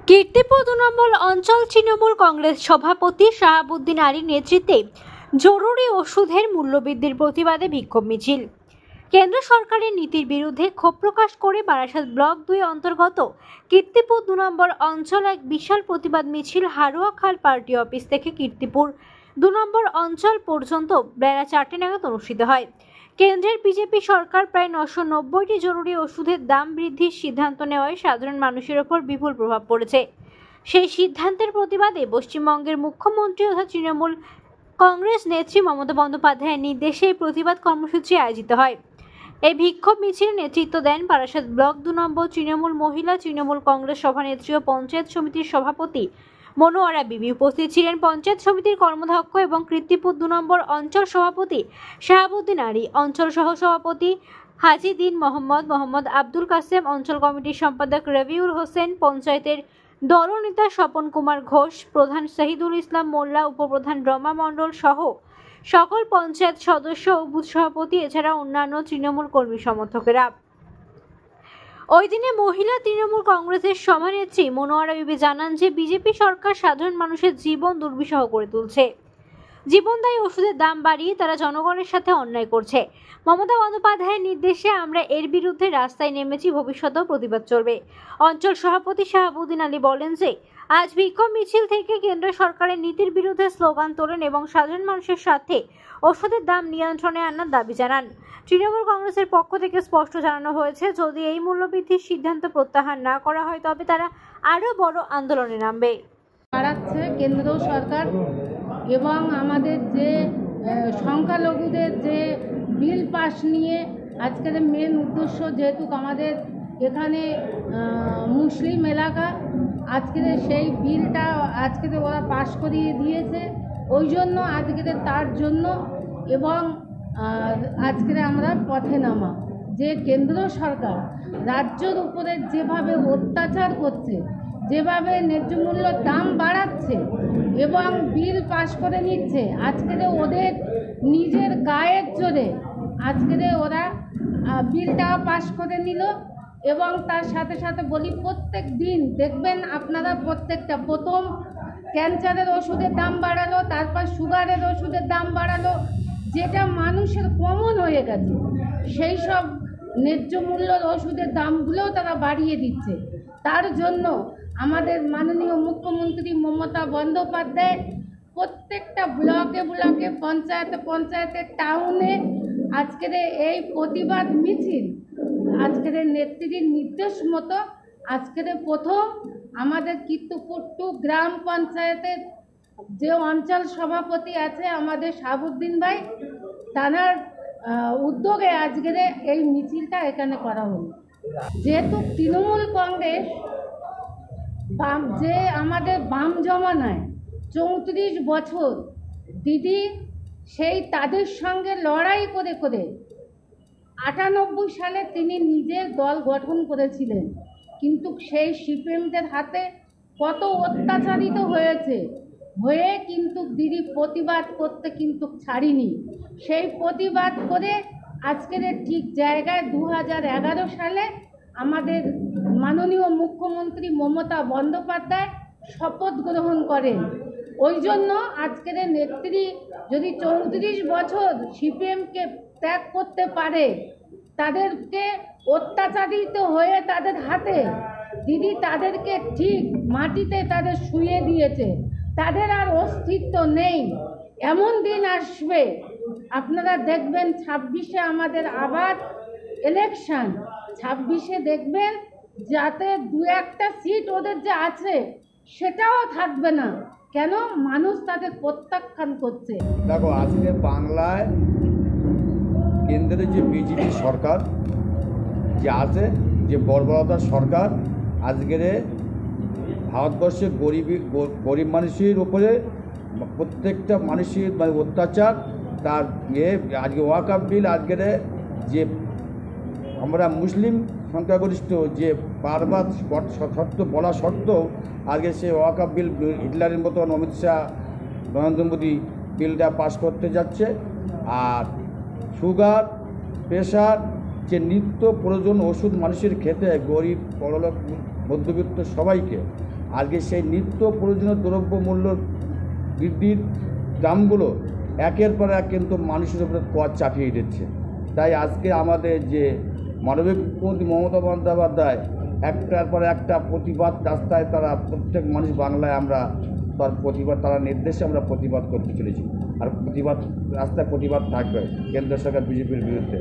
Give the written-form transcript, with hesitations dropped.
কীর্তিপুর ২ নম্বর অঞ্চল তৃণমূল কংগ্রেস সভাপতি শাহাবুদ্দিন আলীর নেতৃত্বে জরুরি ওষুধের মূল্যবৃদ্ধির প্রতিবাদে বিক্ষোভ মিছিল। কেন্দ্র সরকারের নীতির বিরুদ্ধে ক্ষোভ প্রকাশ করে বারাসাত ব্লক ২ অন্তর্গত কীর্তিপুর ২ নম্বর অঞ্চল এক বিশাল প্রতিবাদ মিছিল হারুয়াখাল পার্টি অফিস থেকে কীর্তিপুর ২ নম্বর অঞ্চল পর্যন্ত বেলা ৪টে নাগাদ অনুষ্ঠিত হয়। কেন্দ্রের বিজেপি সরকার প্রায় ৯৯০টি জরুরি ওষুধের দাম বৃদ্ধির সিদ্ধান্ত নেওয়ায় সাধারণ মানুষের ওপর বিপুল প্রভাব পড়েছে। সেই সিদ্ধান্তের প্রতিবাদে পশ্চিমবঙ্গের মুখ্যমন্ত্রী তথা তৃণমূল কংগ্রেস নেত্রী মমতা বন্দ্যোপাধ্যায়ের নির্দেশে এই প্রতিবাদ কর্মসূচি আয়োজিত হয়। এই বিক্ষোভ মিছিলে নেতৃত্ব দেন বারাসাত ব্লক ২ নম্বর তৃণমূল মহিলা তৃণমূল কংগ্রেস সভানেত্রী ও পঞ্চায়েত সমিতির সভাপতি মনোয়ারা বিবি। উপস্থিত ছিলেন পঞ্চায়েত সমিতির কর্মাধ্যক্ষ এবং কীর্তিপুর ২ নম্বর অঞ্চল সভাপতি শাহাবুদ্দিন আলী, অঞ্চল সহ সভাপতি হাজি দিন মোহাম্মদ আব্দুল কাসেম, অঞ্চল কমিটির সম্পাদক রবিউল হোসেন, পঞ্চায়েতের দলনেতা স্বপন কুমার ঘোষ, প্রধান শহীদুল ইসলাম মোল্লা, উপপ্রধান রমা মণ্ডল সহ সকল পঞ্চায়েত সদস্য ও বুথ সভাপতি এছাড়া অন্যান্য তৃণমূল কর্মী সমর্থকেরা। ওই দিনে মহিলা তৃণমূল কংগ্রেসের সভানেত্রী মনোয়ারা বিবি জানান যে বিজেপি সরকার সাধারণ মানুষের জীবন দুর্বিষহ করে তুলছে। জীবনদায়ী ওষুধের দাম বাড়িয়ে তারা জনগণের সাথে অন্যায় করছে। মমতা বন্দ্যোপাধ্যায়ের নির্দেশে আমরা এর বিরুদ্ধে রাস্তায় নেমেছি, ভবিষ্যতেও প্রতিবাদ চলবে। অঞ্চল সভাপতি শাহাবুদ্দিন আলী বলেন যে আজ বিক্ষোভ মিছিল থেকে কেন্দ্র সরকারের নীতির বিরুদ্ধে স্লোগান তোলেন এবং সাধারণ মানুষের সাথে ওষুধের দাম নিয়ন্ত্রণে আনার দাবি জানান। তৃণমূল কংগ্রেসের পক্ষ থেকে স্পষ্ট জানানো হয়েছে, যদি এই মূল্যবৃদ্ধির সিদ্ধান্ত প্রত্যাহার না করা হয় তবে তারা আরও বড় আন্দোলনে নামবে। বাড়াচ্ছে কেন্দ্র সরকার এবং আমাদের যে সংখ্যালঘুদের যে বিল পাস নিয়ে আজকের মেন উদ্দেশ্য, যেহেতু আমাদের এখানে মুসলিম এলাকা, আজকের সেই বিলটা আজকের ওরা পাস করিয়ে দিয়েছে, ওই জন্য আজকের তার জন্য এবং আজকের আমরা পথে নামা যে কেন্দ্র সরকার রাজ্যের উপরে যেভাবে অত্যাচার করছে, যেভাবে ন্যায্য মূল্য দাম বাড়াচ্ছে এবং বিল পাস করে নিচ্ছে, আজকের ওদের নিজের গায়ের জোরে আজকের ওরা বিলটা পাস করে নিল। এবং তার সাথে সাথে বলি, প্রত্যেক দিন দেখবেন আপনারা প্রত্যেকটা, প্রথম ক্যান্সারের ওষুধের দাম বাড়ালো, তারপর সুগারের ওষুধের দাম বাড়ালো, যেটা মানুষের কমন হয়ে গেছে, সেই সব ন্যায্য মূল্যের ওষুধের দামগুলোও তারা বাড়িয়ে দিচ্ছে। তার জন্য আমাদের মাননীয় মুখ্যমন্ত্রী মমতা বন্দ্যোপাধ্যায় প্রত্যেকটা ব্লকে ব্লকে, পঞ্চায়েতে পঞ্চায়েতে, টাউনে আজকের এই প্রতিবাদ মিছিল আজকের নেত্রীর নির্দেশ মতো আজকের প্রথম আমাদের কীর্তিপুর ২ গ্রাম পঞ্চায়েতের যে অঞ্চল সভাপতি আছে আমাদের শাহাবুদ্দিন ভাই, তার উদ্যোগে আজকের এই মিছিলটা এখানে করা হলো। যেহেতু তৃণমূল কংগ্রেস যে আমাদের বাম জমানায় ৩৪ বছর দিদি সেই তাদের সঙ্গে লড়াই করে করে ৯৮ সালে তিনি নিজের দল গঠন করেছিলেন, কিন্তু সেই সিপিএমদের হাতে কত অত্যাচারিত হয়ে কিন্তু দিদি প্রতিবাদ করতে কিন্তু ছাড়িনি। সেই প্রতিবাদ করে আজকের ঠিক জায়গায় ২০১১ সালে আমাদের মাননীয় মুখ্যমন্ত্রী মমতা বন্দ্যোপাধ্যায় শপথ গ্রহণ করেন। ওই জন্য আজকের নেত্রী যদি ৩৪ বছর সিপিএমকে ত্যাগ করতে পারে, তাদেরকে অত্যাচারিত হয়ে তাদের হাতে দিদি তাদেরকে ঠিক মাটিতে তাদের শুইয়ে দিয়েছে, তাদের আর অস্তিত্ব নেই। এমন দিন আসবে আপনারা দেখবেন ২৬-এ আমাদের আবার ইলেকশন, ২৬-এ দেখবেন যাতে ২-১টা সিট ওদের যে আছে সেটাও থাকবে না। কেন? মানুষ তাদের প্রত্যাখ্যান করছে। দেখো, আজকে বাংলায় কেন্দ্রের যে বিজেপি সরকার যে আছে, যে বর্বরতার সরকার, আজকের ভারতবর্ষের গরিব মানুষের উপরে প্রত্যেকটা মানুষের অত্যাচার, তার আজকে ওয়াকফ বিল, আজকের যে আমরা মুসলিম সংখ্যাগরিষ্ঠ যে বারবার শর্ত বলা সত্ত্বেও আজকে সে ওয়াকফ বিল হিটলারের মতন অমিত শাহ, নরেন্দ্র মোদী বিলটা পাস করতে যাচ্ছে। আর সুগার, প্রেশার, যে নিত্য প্রয়োজন ওষুধ মানুষের খেতে, গরিব বড়লোক মধ্যবিত্ত সবাইকে আজকে সেই নিত্য প্রয়োজনীয় দ্রব্য মূল্য বৃদ্ধির দামগুলো একের পর এক কিন্তু মানুষের উপরে কর চাপিয়ে দিচ্ছে। তাই আজকে আমাদের যে মানবিক মুখ্যমন্ত্রী মমতা বন্দ্যোপাধ্যায় একটার পর একটা প্রতিবাদ রাস্তায় তারা প্রত্যেক মানুষ বাংলায় আমরা তার প্রতিবাদ তারা নির্দেশে আমরা প্রতিবাদ করতে চলেছি। আর প্রতিবাদ রাস্তায় প্রতিবাদ থাকবে কেন্দ্র সরকার বিজেপির বিরুদ্ধে।